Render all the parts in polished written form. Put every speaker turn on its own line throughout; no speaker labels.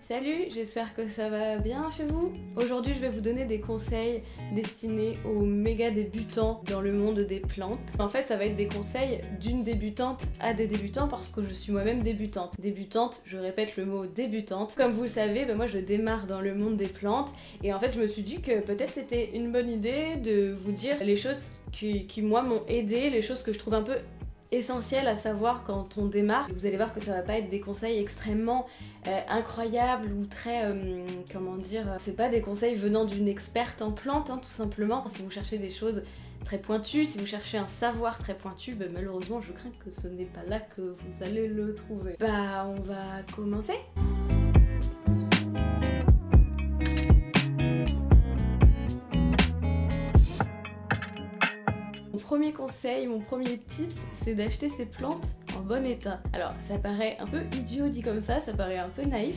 Salut, j'espère que ça va bien chez vous. Aujourd'hui je vais vous donner des conseils destinés aux méga débutants dans le monde des plantes. En fait ça va être des conseils d'une débutante à des débutants parce que je suis moi-même débutante. Débutante, je répète le mot débutante. Comme vous le savez, moi je démarre dans le monde des plantes et en fait je me suis dit que peut-être c'était une bonne idée de vous dire les choses qui moi m'ont aidé, les choses que je trouve un peu essentiel à savoir quand on démarre. Vous allez voir que ça va pas être des conseils extrêmement incroyables ou très comment dire, c'est pas des conseils venant d'une experte en plantes tout simplement. Si vous cherchez des choses très pointues, si vous cherchez un savoir très pointu, malheureusement je crains que ce n'est pas là que vous allez le trouver. On va commencer. Premier conseil, mon premier tips, c'est d'acheter ses plantes en bon état. Alors ça paraît un peu idiot dit comme ça paraît un peu naïf,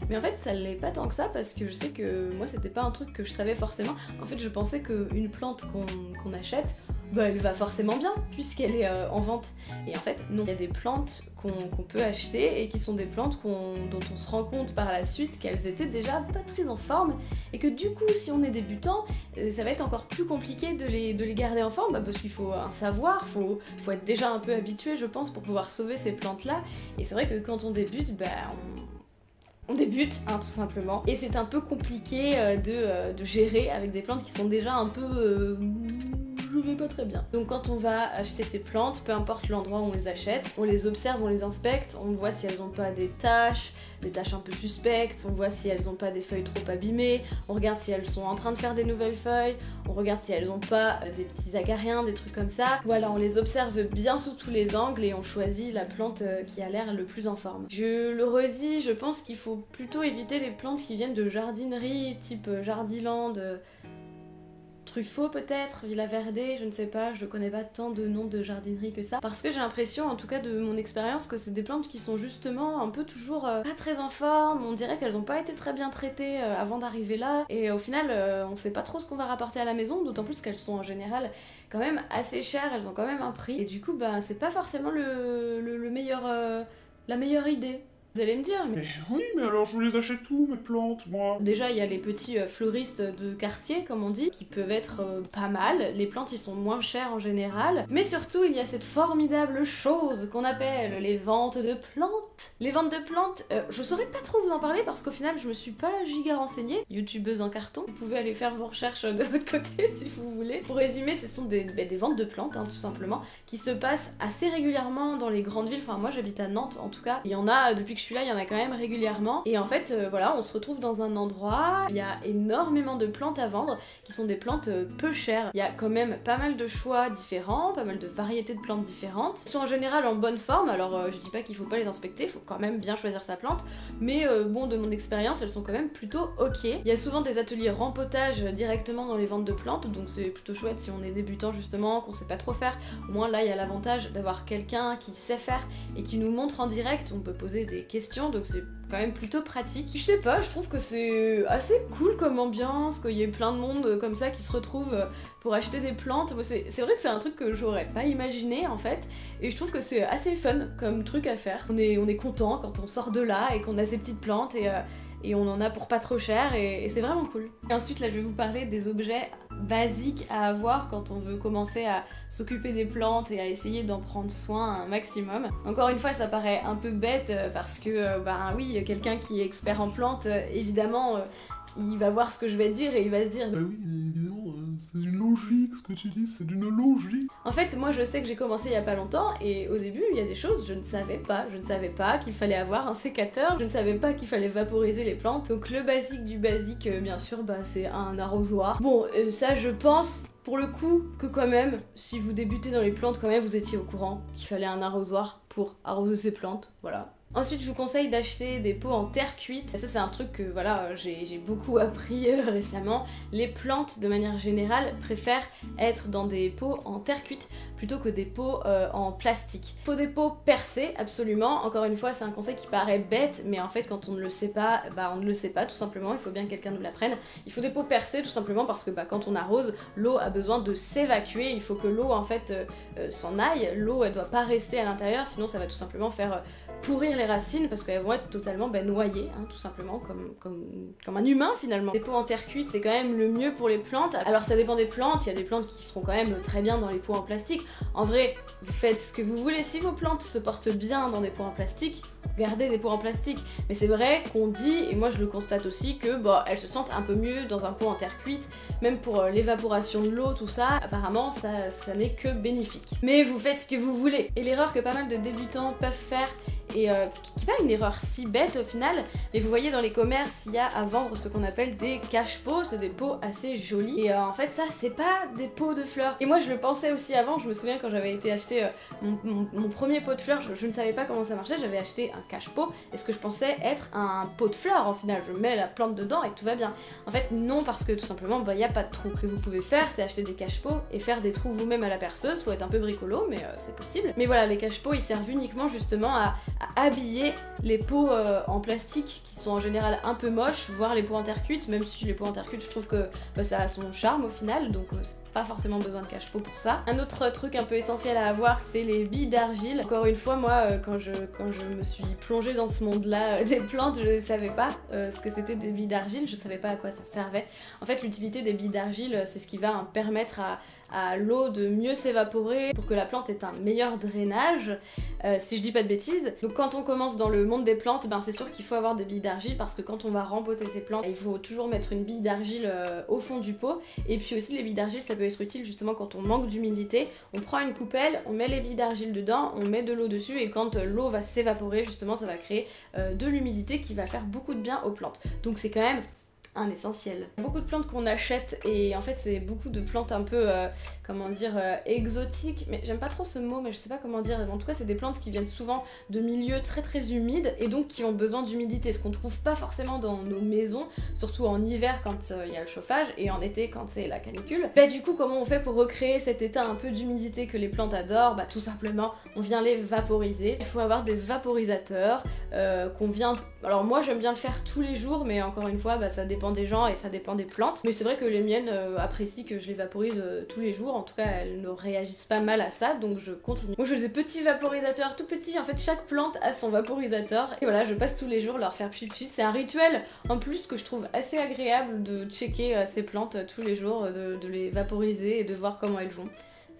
mais en fait ça l'est pas tant que ça parce que je sais que moi c'était pas un truc que je savais forcément. En fait je pensais qu'une plante qu'on achète, elle va forcément bien puisqu'elle est en vente. Et en fait non, il y a des plantes qu'on peut acheter et qui sont des plantes dont on se rend compte par la suite qu'elles étaient déjà pas très en forme et que du coup si on est débutant, ça va être encore plus compliqué de les garder en forme parce qu'il faut un savoir, faut être déjà un peu habitué je pense pour pouvoir sauver ces plantes là. Et c'est vrai que quand on débute, on débute tout simplement et c'est un peu compliqué de gérer avec des plantes qui sont déjà un peu je vais pas très bien. Donc quand on va acheter ces plantes, peu importe l'endroit où on les achète, on les observe, on les inspecte, on voit si elles ont pas des taches un peu suspectes, on voit si elles ont pas des feuilles trop abîmées, on regarde si elles sont en train de faire des nouvelles feuilles, on regarde si elles ont pas des petits acariens, des trucs comme ça. Voilà, on les observe bien sous tous les angles et on choisit la plante qui a l'air le plus en forme. Je le redis, je pense qu'il faut plutôt éviter les plantes qui viennent de jardinerie, type Jardiland, Truffaut peut-être, Villa Verde, je ne sais pas, je connais pas tant de noms de jardinerie que ça. Parce que j'ai l'impression, en tout cas de mon expérience, que c'est des plantes qui sont justement un peu toujours pas très en forme, on dirait qu'elles ont pas été très bien traitées avant d'arriver là, et au final on sait pas trop ce qu'on va rapporter à la maison, d'autant plus qu'elles sont en général quand même assez chères, elles ont quand même un prix, et du coup c'est pas forcément le meilleur, la meilleure idée. Vous allez me dire,
mais oui, mais alors je les achète où mes plantes, moi?
Déjà, il y a les petits fleuristes de quartier, comme on dit, qui peuvent être pas mal. Les plantes, ils sont moins chères en général. Mais surtout, il y a cette formidable chose qu'on appelle les ventes de plantes. Les ventes de plantes, je saurais pas trop vous en parler parce qu'au final, je me suis pas giga renseignée. Youtubeuse en carton, vous pouvez aller faire vos recherches de votre côté si vous voulez. Pour résumer, ce sont des ventes de plantes, tout simplement, qui se passent assez régulièrement dans les grandes villes. Enfin, moi, j'habite à Nantes, en tout cas. Il y en a, depuis que je suis là, il y en a quand même régulièrement. Et en fait, voilà, on se retrouve dans un endroit, il y a énormément de plantes à vendre qui sont des plantes peu chères. Il y a quand même pas mal de choix différents, pas mal de variétés de plantes différentes. Elles sont en général en bonne forme, alors je dis pas qu'il faut pas les inspecter, il faut quand même bien choisir sa plante, mais bon, de mon expérience, elles sont quand même plutôt ok. Il y a souvent des ateliers rempotage directement dans les ventes de plantes, donc c'est plutôt chouette si on est débutant justement, qu'on sait pas trop faire. Au moins là, il y a l'avantage d'avoir quelqu'un qui sait faire et qui nous montre en direct, on peut poser des questions, donc c'est quand même plutôt pratique. Je sais pas, je trouve que c'est assez cool comme ambiance, qu'il y ait plein de monde comme ça qui se retrouve pour acheter des plantes. C'est vrai que c'est un truc que j'aurais pas imaginé en fait, et je trouve que c'est assez fun comme truc à faire. On est content quand on sort de là et qu'on a ces petites plantes et on en a pour pas trop cher et c'est vraiment cool. Et ensuite là je vais vous parler des objets basiques à avoir quand on veut commencer à s'occuper des plantes et à essayer d'en prendre soin un maximum. Encore une fois ça paraît un peu bête parce que oui, quelqu'un qui est expert en plantes évidemment il va voir ce que je vais dire et il va se dire
oui, évidemment, c'est d'une logique ce que tu dis, c'est d'une logique.
En fait, moi je sais que j'ai commencé il y a pas longtemps et au début il y a des choses je ne savais pas. Je ne savais pas qu'il fallait avoir un sécateur, je ne savais pas qu'il fallait vaporiser les plantes. Donc le basique du basique, bien sûr, c'est un arrosoir. Bon, ça je pense pour le coup que quand même, si vous débutez dans les plantes, quand même vous étiez au courant qu'il fallait un arrosoir pour arroser ces plantes, voilà. Ensuite, je vous conseille d'acheter des pots en terre cuite. Ça, c'est un truc que voilà, j'ai beaucoup appris récemment. Les plantes, de manière générale, préfèrent être dans des pots en terre cuite plutôt que des pots en plastique. Il faut des pots percés, absolument. Encore une fois, c'est un conseil qui paraît bête, mais en fait, quand on ne le sait pas, on ne le sait pas, tout simplement. Il faut bien que quelqu'un nous l'apprenne. Il faut des pots percés, tout simplement, parce que quand on arrose, l'eau a besoin de s'évacuer. Il faut que l'eau, en fait, s'en aille. L'eau, elle doit pas rester à l'intérieur, sinon ça va tout simplement faire pourrir les racines parce qu'elles vont être totalement noyées, hein, tout simplement, comme un humain finalement. Des pots en terre cuite, c'est quand même le mieux pour les plantes. Alors ça dépend des plantes, il y a des plantes qui seront quand même très bien dans les pots en plastique. En vrai, vous faites ce que vous voulez. Si vos plantes se portent bien dans des pots en plastique, gardez des pots en plastique. Mais c'est vrai qu'on dit, et moi je le constate aussi, que elles se sentent un peu mieux dans un pot en terre cuite, même pour l'évaporation de l'eau, tout ça, apparemment ça n'est que bénéfique. Mais vous faites ce que vous voulez. Et l'erreur que pas mal de débutants peuvent faire, et qui n'est pas une erreur si bête au final, mais vous voyez dans les commerces, il y a à vendre ce qu'on appelle des cache-pots, c'est des pots assez jolis, et en fait ça c'est pas des pots de fleurs. Et moi je le pensais aussi avant, je me souviens quand j'avais été acheter mon premier pot de fleurs, je ne savais pas comment ça marchait, j'avais acheté un cache-pot, et ce que je pensais être un pot de fleurs en final, je mets la plante dedans et tout va bien. En fait non, parce que tout simplement il n'y a pas de trou. Ce que vous pouvez faire c'est acheter des cache-pots et faire des trous vous-même à la perceuse, faut être un peu bricolo mais c'est possible. Mais voilà, les cache-pots ils servent uniquement justement à habiller les pots en plastique qui sont en général un peu moches, voire les pots en terre cuite, même si les pots en terre cuite je trouve que ça a son charme au final, donc pas forcément besoin de cache-pot pour ça. Un autre truc un peu essentiel à avoir, c'est les billes d'argile. Encore une fois, moi, quand je me suis plongée dans ce monde-là des plantes, je savais pas ce que c'était des billes d'argile, je savais pas à quoi ça servait. En fait, l'utilité des billes d'argile, c'est ce qui va permettre à l'eau de mieux s'évaporer pour que la plante ait un meilleur drainage, si je dis pas de bêtises. Donc quand on commence dans le monde des plantes, c'est sûr qu'il faut avoir des billes d'argile parce que quand on va rempoter ses plantes, il faut toujours mettre une bille d'argile au fond du pot. Et puis aussi les billes d'argile, ça peut être utile justement quand on manque d'humidité. On prend une coupelle, on met les billes d'argile dedans, on met de l'eau dessus et quand l'eau va s'évaporer, justement ça va créer de l'humidité qui va faire beaucoup de bien aux plantes. Donc c'est quand même un essentiel. Beaucoup de plantes qu'on achète, et en fait c'est beaucoup de plantes un peu, comment dire, exotiques, mais j'aime pas trop ce mot, mais je sais pas comment dire, en tout cas c'est des plantes qui viennent souvent de milieux très très humides et donc qui ont besoin d'humidité, ce qu'on trouve pas forcément dans nos maisons, surtout en hiver quand il y a le chauffage et en été quand c'est la canicule. Du coup comment on fait pour recréer cet état un peu d'humidité que les plantes adorent? Tout simplement on vient les vaporiser. Il faut avoir des vaporisateurs qu'on vient... Alors moi j'aime bien le faire tous les jours, mais encore une fois ça dépend des gens et ça dépend des plantes, mais c'est vrai que les miennes apprécient que je les vaporise tous les jours, en tout cas elles ne réagissent pas mal à ça, donc je continue. Moi je fais des petits vaporisateurs tout petits, en fait chaque plante a son vaporisateur et voilà, je passe tous les jours leur faire pchit pchit. C'est un rituel en plus que je trouve assez agréable de checker ces plantes tous les jours, de les vaporiser et de voir comment elles vont.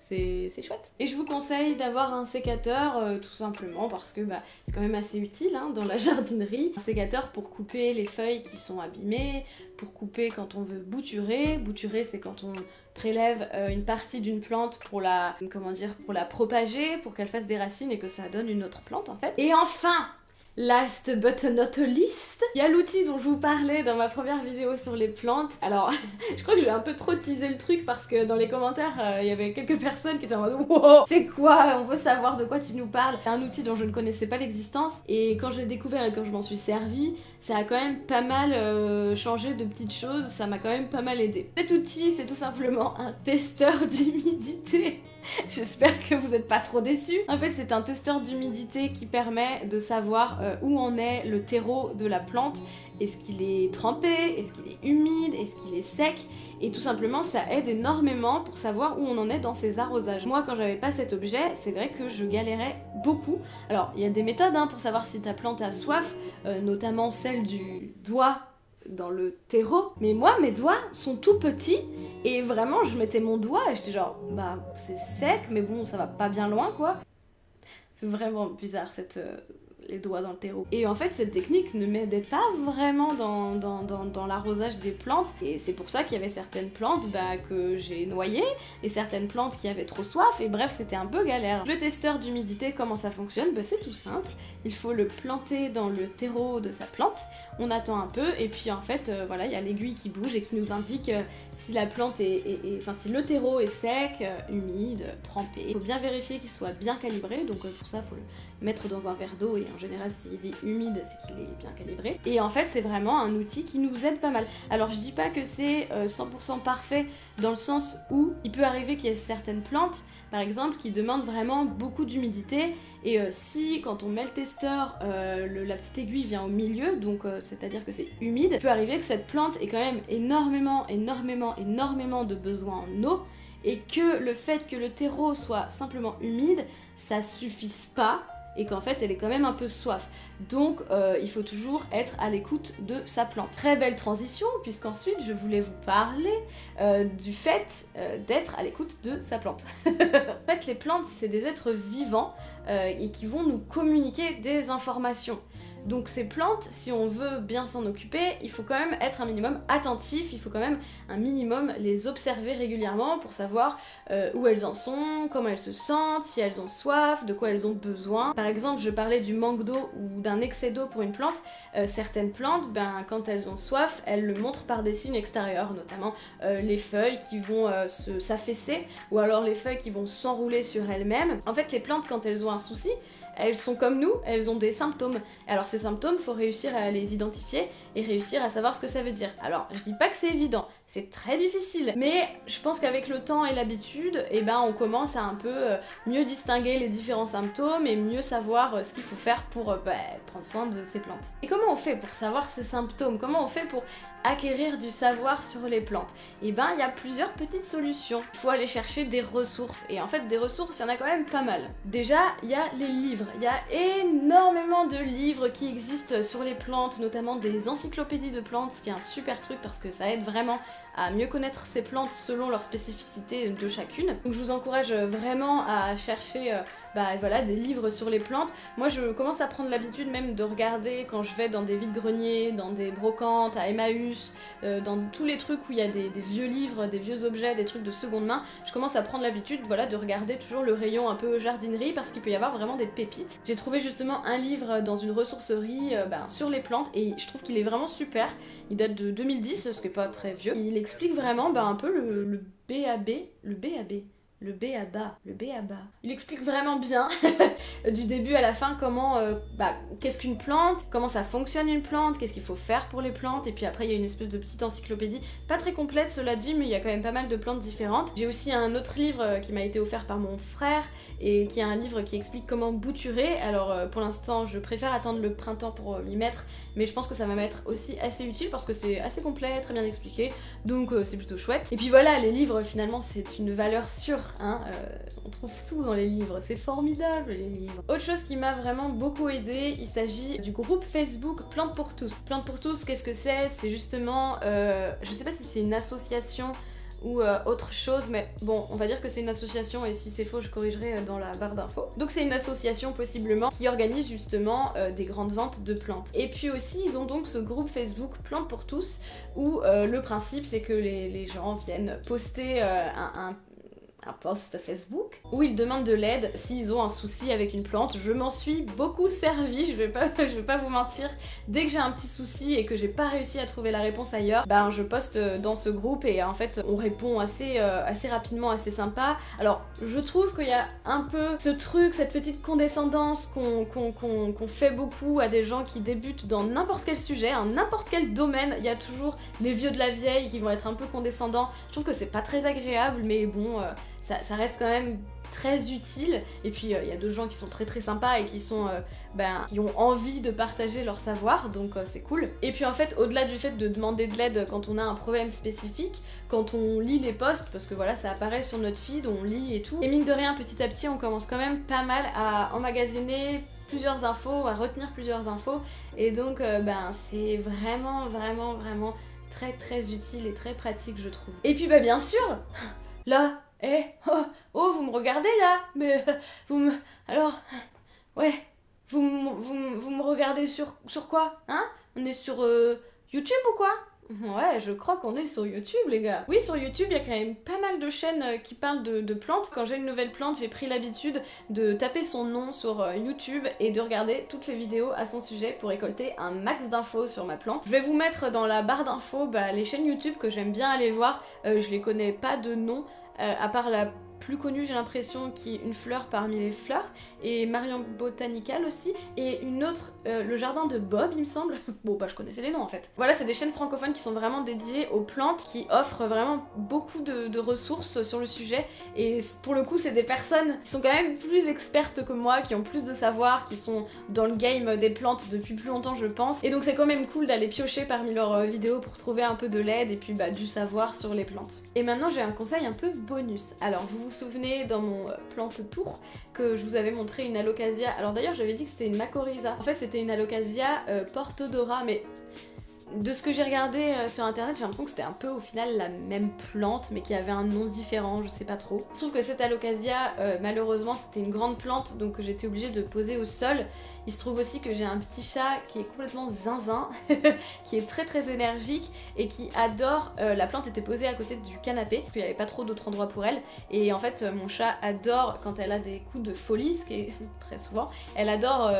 C'est chouette. Et je vous conseille d'avoir un sécateur tout simplement parce que c'est quand même assez utile dans la jardinerie. Un sécateur pour couper les feuilles qui sont abîmées, pour couper quand on veut bouturer. Bouturer c'est quand on prélève une partie d'une plante pour la, comment dire, pour la propager, pour qu'elle fasse des racines et que ça donne une autre plante en fait. Et enfin, last but not least, il y a l'outil dont je vous parlais dans ma première vidéo sur les plantes. Alors, je crois que je vais un peu trop teaser le truc parce que dans les commentaires, il y avait quelques personnes qui étaient en mode « Wow, c'est quoi? On veut savoir de quoi tu nous parles !» C'est un outil dont je ne connaissais pas l'existence et quand je l'ai découvert et quand je m'en suis servi, ça a quand même pas mal changé de petites choses, ça m'a quand même pas mal aidé. Cet outil, c'est tout simplement un testeur d'humidité. J'espère que vous n'êtes pas trop déçus. En fait, c'est un testeur d'humidité qui permet de savoir où en est le terreau de la plante. Est-ce qu'il est trempé? Est-ce qu'il est humide? Est-ce qu'il est sec? Et tout simplement, ça aide énormément pour savoir où on en est dans ses arrosages. Moi, quand j'avais pas cet objet, c'est vrai que je galérais beaucoup. Alors, il y a des méthodes pour savoir si ta plante a soif, notamment celle du doigt dans le terreau, mais moi mes doigts sont tout petits et vraiment je mettais mon doigt et j'étais genre c'est sec mais bon ça va pas bien loin quoi. C'est vraiment bizarre les doigts dans le terreau. Et en fait cette technique ne m'aidait pas vraiment dans l'arrosage des plantes et c'est pour ça qu'il y avait certaines plantes que j'ai noyées et certaines plantes qui avaient trop soif et bref c'était un peu galère. Le testeur d'humidité, comment ça fonctionne? C'est tout simple, il faut le planter dans le terreau de sa plante, on attend un peu et puis en fait voilà il y a l'aiguille qui bouge et qui nous indique si la plante enfin si le terreau est sec, humide, trempé. Il faut bien vérifier qu'il soit bien calibré, donc pour ça il faut le mettre dans un verre d'eau et en général s'il dit humide c'est qu'il est bien calibré. Et en fait c'est vraiment un outil qui nous aide pas mal. Alors je dis pas que c'est 100% parfait dans le sens où il peut arriver qu'il y ait certaines plantes par exemple qui demandent vraiment beaucoup d'humidité et si quand on met le testeur la petite aiguille vient au milieu donc c'est à dire que c'est humide, il peut arriver que cette plante ait quand même énormément de besoin en eau et que le fait que le terreau soit simplement humide ça suffise pas et qu'en fait elle est quand même un peu soif. Donc il faut toujours être à l'écoute de sa plante. Très belle transition, puisqu'ensuite je voulais vous parler du fait d'être à l'écoute de sa plante. En fait, les plantes, c'est des êtres vivants et qui vont nous communiquer des informations. Donc ces plantes, si on veut bien s'en occuper, il faut quand même être un minimum attentif, il faut quand même un minimum les observer régulièrement pour savoir où elles en sont, comment elles se sentent, si elles ont soif, de quoi elles ont besoin. Par exemple, je parlais du manque d'eau ou d'un excès d'eau pour une plante. Certaines plantes, quand elles ont soif, elles le montrent par des signes extérieurs, notamment les feuilles qui vont s'affaisser ou alors les feuilles qui vont s'enrouler sur elles-mêmes. En fait, les plantes, quand elles ont un souci, elles sont comme nous, elles ont des symptômes. Alors ces symptômes, faut réussir à les identifier et réussir à savoir ce que ça veut dire. Alors je dis pas que c'est évident, c'est très difficile, mais je pense qu'avec le temps et l'habitude, on commence à un peu mieux distinguer les différents symptômes et mieux savoir ce qu'il faut faire pour prendre soin de ces plantes. Et comment on fait pour savoir ces symptômes? Comment on fait pour acquérir du savoir sur les plantes? Il y a plusieurs petites solutions. Il faut aller chercher des ressources, et en fait des ressources, il y en a quand même pas mal. Déjà, il y a les livres. Il y a énormément de livres qui existent sur les plantes, notamment des encyclopédies de plantes, ce qui est un super truc parce que ça aide vraiment à mieux connaître ces plantes selon leurs spécificités de chacune. Donc je vous encourage vraiment à chercher des livres sur les plantes. Moi je commence à prendre l'habitude même de regarder quand je vais dans des vides-greniers, dans des brocantes, à Emmaüs, dans tous les trucs où il y a des vieux livres, des vieux objets, des trucs de seconde main. Je commence à prendre l'habitude de regarder toujours le rayon un peu jardinerie parce qu'il peut y avoir vraiment des pépites. J'ai trouvé justement un livre dans une ressourcerie sur les plantes et je trouve qu'il est vraiment super. Il date de 2010, ce qui est pas très vieux. Il explique vraiment un peu le BAB, le BABA. Il explique vraiment bien, du début à la fin, comment, qu'est-ce qu'une plante, comment ça fonctionne une plante, qu'est-ce qu'il faut faire pour les plantes, et puis après il y a une espèce de petite encyclopédie, pas très complète cela dit, mais il y a quand même pas mal de plantes différentes. J'ai aussi un autre livre qui m'a été offert par mon frère, et qui est un livre qui explique comment bouturer. Alors pour l'instant je préfère attendre le printemps pour m'y mettre, mais je pense que ça va m'être aussi assez utile parce que c'est assez complet, très bien expliqué, donc c'est plutôt chouette. Et puis voilà, les livres finalement c'est une valeur sûre. On trouve tout dans les livres, c'est formidable les livres. Autre chose qui m'a vraiment beaucoup aidé, il s'agit du groupe Facebook Plantes pour tous. Plantes pour tous, qu'est-ce que c'est? C'est justement, je sais pas si c'est une association ou autre chose, mais bon, on va dire que c'est une association et si c'est faux je corrigerai dans la barre d'infos. Donc c'est une association possiblement qui organise justement des grandes ventes de plantes. Et puis aussi ils ont donc ce groupe Facebook Plantes pour tous où le principe c'est que les gens viennent poster un post Facebook où ils demandent de l'aide s'ils ont un souci avec une plante. Je m'en suis beaucoup servie, je vais pas vous mentir. Dès que j'ai un petit souci et que j'ai pas réussi à trouver la réponse ailleurs, je poste dans ce groupe et en fait on répond assez rapidement, assez sympa. Alors je trouve qu'il y a un peu ce truc, cette petite condescendance qu'on fait beaucoup à des gens qui débutent dans n'importe quel sujet, n'importe quel domaine. Il y a toujours les vieux de la vieille qui vont être un peu condescendants. Je trouve que c'est pas très agréable, mais bon, ça reste quand même très utile. Et puis il y a d'autres gens qui sont très très sympas et qui sont qui ont envie de partager leur savoir, donc c'est cool. Et puis en fait, au-delà du fait de demander de l'aide quand on a un problème spécifique, quand on lit les posts, parce que voilà, ça apparaît sur notre feed, on lit et tout, et mine de rien, petit à petit, on commence quand même pas mal à emmagasiner plusieurs infos, à retenir plusieurs infos, et donc c'est vraiment très très utile et très pratique, je trouve. Et puis bien sûr, là, oh, vous me regardez là, mais alors, ouais, vous me regardez sur quoi, hein? On est sur YouTube ou quoi? Ouais, je crois qu'on est sur YouTube, les gars. Oui, sur YouTube, il y a quand même pas mal de chaînes qui parlent de plantes. Quand j'ai une nouvelle plante, j'ai pris l'habitude de taper son nom sur YouTube et de regarder toutes les vidéos à son sujet pour récolter un max d'infos sur ma plante. Je vais vous mettre dans la barre d'infos les chaînes YouTube que j'aime bien aller voir. Je les connais pas de nom, à part la plus connue, j'ai l'impression, qui est Une fleur parmi les fleurs, et Marion Botanical aussi, et une autre, Le jardin de Bob, il me semble. Bon, je connaissais les noms en fait. Voilà, c'est des chaînes francophones qui sont vraiment dédiées aux plantes, qui offrent vraiment beaucoup de ressources sur le sujet, et pour le coup, c'est des personnes qui sont quand même plus expertes que moi, qui ont plus de savoir, qui sont dans le game des plantes depuis plus longtemps, je pense, et donc c'est quand même cool d'aller piocher parmi leurs vidéos pour trouver un peu de l'aide et puis du savoir sur les plantes. Et maintenant, j'ai un conseil un peu bonus. Alors, vous vous vous souvenez dans mon plante tour que je vous avais montré une alocasia. Alors d'ailleurs j'avais dit que c'était une mycorrhiza. En fait c'était une alocasia portodora, mais de ce que j'ai regardé sur internet, j'ai l'impression que c'était un peu au final la même plante mais qui avait un nom différent, je sais pas trop. Je trouve que cette alocasia, malheureusement c'était une grande plante donc j'étais obligée de poser au sol. Il se trouve aussi que j'ai un petit chat qui est complètement zinzin, qui est très énergique et qui adore, la plante était posée à côté du canapé parce qu'il n'y avait pas trop d'autres endroits pour elle, et en fait mon chat adore quand elle a des coups de folie, ce qui est très souvent, elle adore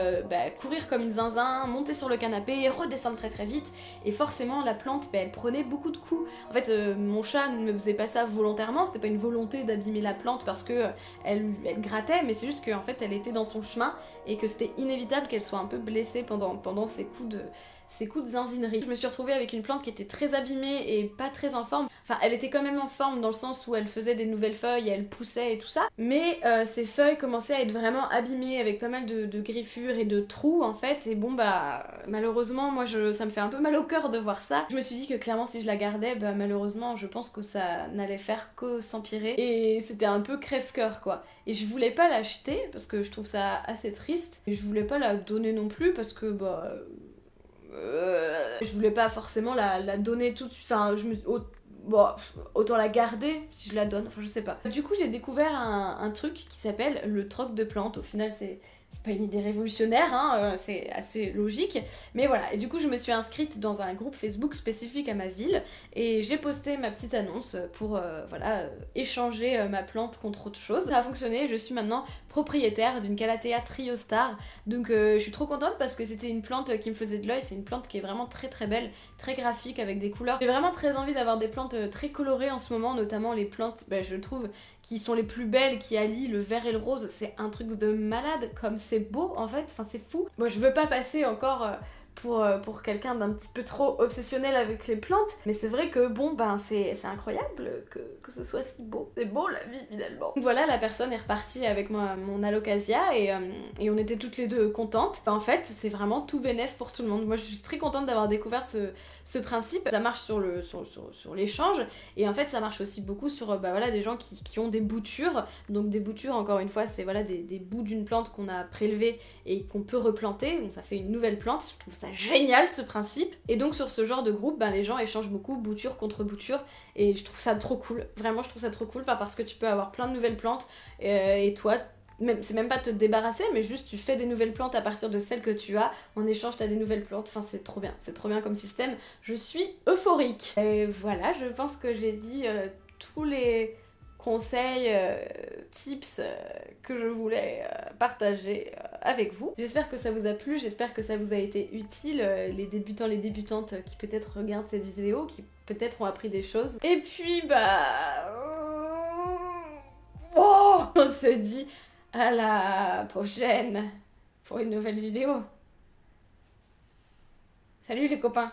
courir comme une zinzin, monter sur le canapé, redescendre très vite, et forcément la plante elle prenait beaucoup de coups. En fait mon chat ne faisait pas ça volontairement, c'était pas une volonté d'abîmer la plante parce que elle grattait, mais c'est juste qu'en fait elle était dans son chemin et que c'était inévitable qu'elle soit un peu blessée pendant ces coups de zinzinerie. Je me suis retrouvée avec une plante qui était très abîmée et pas très en forme. Enfin, elle était quand même en forme dans le sens où elle faisait des nouvelles feuilles, elle poussait et tout ça. Mais ses feuilles commençaient à être vraiment abîmées avec pas mal de griffures et de trous en fait. Et bon bah malheureusement moi ça me fait un peu mal au cœur de voir ça. Je me suis dit que clairement si je la gardais, bah malheureusement je pense que ça n'allait faire que s'empirer. Et c'était un peu crève-cœur quoi. Et je voulais pas l'acheter parce que je trouve ça assez triste. Et je voulais pas la donner non plus parce que bah... je voulais pas forcément la donner tout de suite, enfin bon, autant la garder si je la donne, enfin je sais pas. Du coup j'ai découvert un truc qui s'appelle le troc de plantes. Au final c'est pas une idée révolutionnaire, hein, c'est assez logique, mais voilà. Et du coup je me suis inscrite dans un groupe Facebook spécifique à ma ville et j'ai posté ma petite annonce pour échanger ma plante contre autre chose. Ça a fonctionné, je suis maintenant propriétaire d'une Calathea Triostar, donc je suis trop contente parce que c'était une plante qui me faisait de l'œil. C'est une plante qui est vraiment très belle, très graphique avec des couleurs. J'ai vraiment très envie d'avoir des plantes très colorées en ce moment, notamment les plantes, je trouve, qui sont les plus belles, qui allient le vert et le rose. C'est un truc de malade, comme c'est beau en fait, enfin c'est fou. Moi je veux pas passer encore pour quelqu'un d'un petit peu trop obsessionnel avec les plantes, mais c'est vrai que bon ben c'est incroyable que ce soit si beau. C'est beau la vie finalement. Donc voilà, la personne est repartie avec mon alocasia et on était toutes les deux contentes. En fait c'est vraiment tout bénef pour tout le monde. Moi je suis très contente d'avoir découvert ce principe. Ça marche sur l'échange, et en fait ça marche aussi beaucoup sur des gens qui ont des boutures. Donc des boutures, encore une fois, c'est des bouts d'une plante qu'on a prélevée et qu'on peut replanter, donc ça fait une nouvelle plante. Je trouve ça génial ce principe. Et donc sur ce genre de groupe, les gens échangent beaucoup bouture contre bouture, et je trouve ça trop cool. Vraiment je trouve ça trop cool, parce que tu peux avoir plein de nouvelles plantes et toi c'est même pas te débarrasser, mais juste tu fais des nouvelles plantes à partir de celles que tu as, en échange t'as des nouvelles plantes. Enfin c'est trop bien comme système, je suis euphorique. Et voilà, je pense que j'ai dit tous les conseils, tips que je voulais partager avec vous. J'espère que ça vous a plu, j'espère que ça vous a été utile, les débutants, les débutantes qui peut-être regardent cette vidéo, qui peut-être ont appris des choses. Et puis on se dit à la prochaine pour une nouvelle vidéo. Salut les copains!